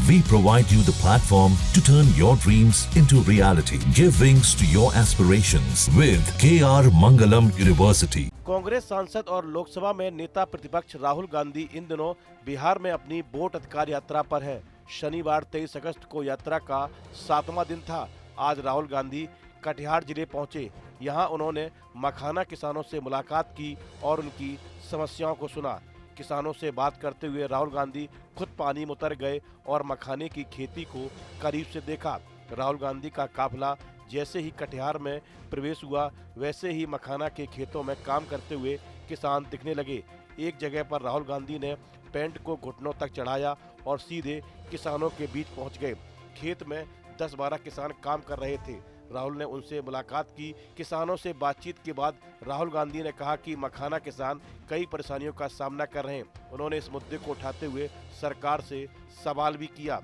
We provide you the platform to turn your dreams into reality. Give wings to your aspirations with KR Mangalam University. Congress सांसद और लोकसभा में नेता प्रतिपक्ष राहुल गांधी इन दिनों बिहार में अपनी वोट अधिकार यात्रा पर है। शनिवार 23 अगस्त को यात्रा का 7वां दिन था। आज राहुल गांधी कटिहार जिले पहुंचे। यहां उन्होंने मखाना किसानों से मुलाकात की और उनकी समस्याओं को सुना। किसानों से बात करते हुए राहुल गांधी खुद पानी में उतर गए और मखाने की खेती को करीब से देखा। राहुल गांधी का काफिला जैसे ही कटिहार में प्रवेश हुआ, वैसे ही मखाना के खेतों में काम करते हुए किसान दिखने लगे। एक जगह पर राहुल गांधी ने पैंट को घुटनों तक चढ़ाया और सीधे किसानों के बीच पहुंच गए। खेत में 10-12 किसान काम कर रहे थे। राहुल ने उनसे मुलाकात की। किसानों से बातचीत के बाद राहुल गांधी ने कहा कि मखाना किसान कई परेशानियों का सामना कर रहे हैं। उन्होंने इस मुद्दे को उठाते हुए सरकार से सवाल भी किया।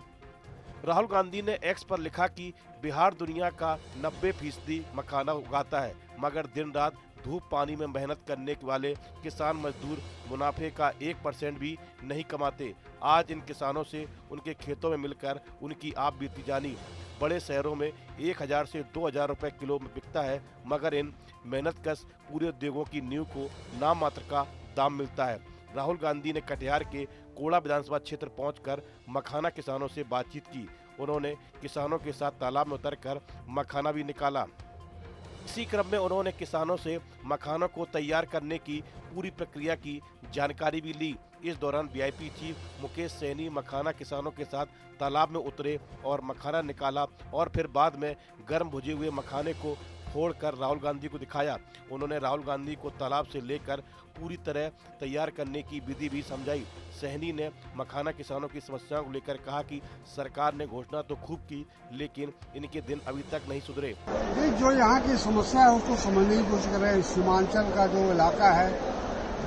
राहुल गांधी ने एक्स पर लिखा कि बिहार दुनिया का 90% मखाना उगाता है, मगर दिन रात धूप पानी में मेहनत करने वाले किसान मजदूर मुनाफे का 1% भी नहीं कमाते। आज इन किसानों से उनके खेतों में मिलकर उनकी आप बीती जानी। बड़े शहरों में 1000 से 2000 रुपए किलो में बिकता है, मगर इन मेहनतकश पूरे उद्योगों की नींव को नाम मात्र का दाम मिलता है। राहुल गांधी ने कटिहार के कोड़ा विधानसभा क्षेत्र पहुंचकर मखाना किसानों से बातचीत की। उन्होंने किसानों के साथ तालाब में उतरकर मखाना भी निकाला। इसी क्रम में उन्होंने किसानों से मखानों को तैयार करने की पूरी प्रक्रिया की जानकारी भी ली। इस दौरान वीआईपी चीफ मुकेश सैनी मखाना किसानों के साथ तालाब में उतरे और मखाना निकाला और फिर बाद में गर्म भुजे हुए मखाने को फोड़कर राहुल गांधी को दिखाया। उन्होंने राहुल गांधी को तालाब से लेकर पूरी तरह तैयार करने की विधि भी समझाई। सैनी ने मखाना किसानों की समस्याओं को लेकर कहा कि सरकार ने घोषणा तो खूब की, लेकिन इनके दिन अभी तक नहीं सुधरे। जो यहाँ की समस्या है उसको समझने की कोशिश कर रहे हैं। सीमांचल का जो इलाका है,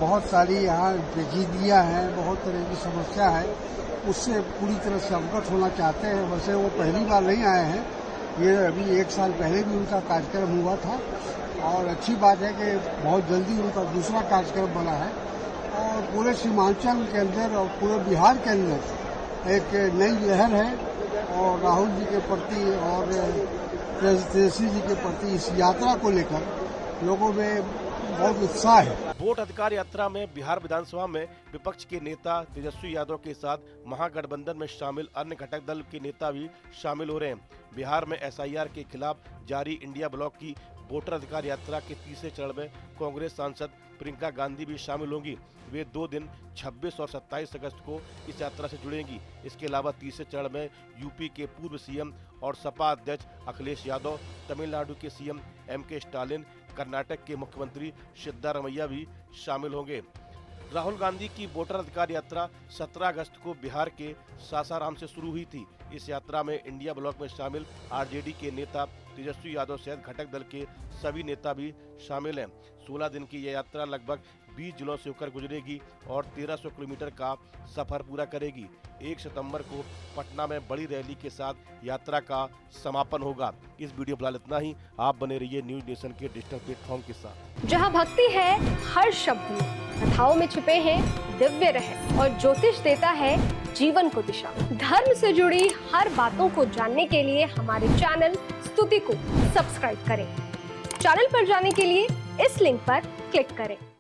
बहुत सारी यहाँ पेचीदगियाँ हैं, बहुत तरह की समस्या है, उससे पूरी तरह से अवगत होना चाहते हैं। वैसे वो पहली बार नहीं आए हैं, ये अभी 1 साल पहले भी उनका कार्यक्रम हुआ था और अच्छी बात है कि बहुत जल्दी उनका दूसरा कार्यक्रम बना है और पूरे सीमांचल के अंदर और पूरे बिहार के अंदर एक नई लहर है और राहुल जी के प्रति और तेजस्वी जी के प्रति इस यात्रा को लेकर लोगों में बहुत उत्साह है। वोट अधिकार यात्रा में बिहार विधानसभा में विपक्ष के नेता तेजस्वी यादव के साथ महागठबंधन में शामिल अन्य घटक दल के नेता भी शामिल हो रहे हैं। बिहार में एसआईआर के खिलाफ जारी इंडिया ब्लॉक की वोटर अधिकार यात्रा के तीसरे चरण में कांग्रेस सांसद प्रियंका गांधी भी शामिल होंगी। वे 2 दिन 26 और 27 अगस्त को इस यात्रा से जुड़ेंगी। इसके अलावा तीसरे चरण में यूपी के पूर्व सीएम और सपा अध्यक्ष अखिलेश यादव, तमिलनाडु के सीएम एमके स्टालिन, कर्नाटक के मुख्यमंत्री सिद्धारमैया भी शामिल होंगे। राहुल गांधी की वोटर अधिकार यात्रा 17 अगस्त को बिहार के सासाराम से शुरू हुई थी। इस यात्रा में इंडिया ब्लॉक में शामिल आरजेडी के नेता तेजस्वी यादव सहित घटक दल के सभी नेता भी शामिल हैं। 16 दिन की यह यात्रा लगभग 20 जिलों से होकर गुजरेगी और 1300 किलोमीटर का सफर पूरा करेगी। 1 सितंबर को पटना में बड़ी रैली के साथ यात्रा का समापन होगा। इस वीडियो फिलहाल इतना ही। आप बने रहिए न्यूज नेशन के डिजिटल प्लेटफॉर्म के साथ। जहां भक्ति है हर शब्द में, कथाओं में छुपे हैं दिव्य रहस्य और ज्योतिष देता है जीवन को दिशा। धर्म से जुड़ी हर बातों को जानने के लिए हमारे चैनल स्तुति को सब्सक्राइब करें। चैनल पर जाने के लिए इस लिंक पर क्लिक करें।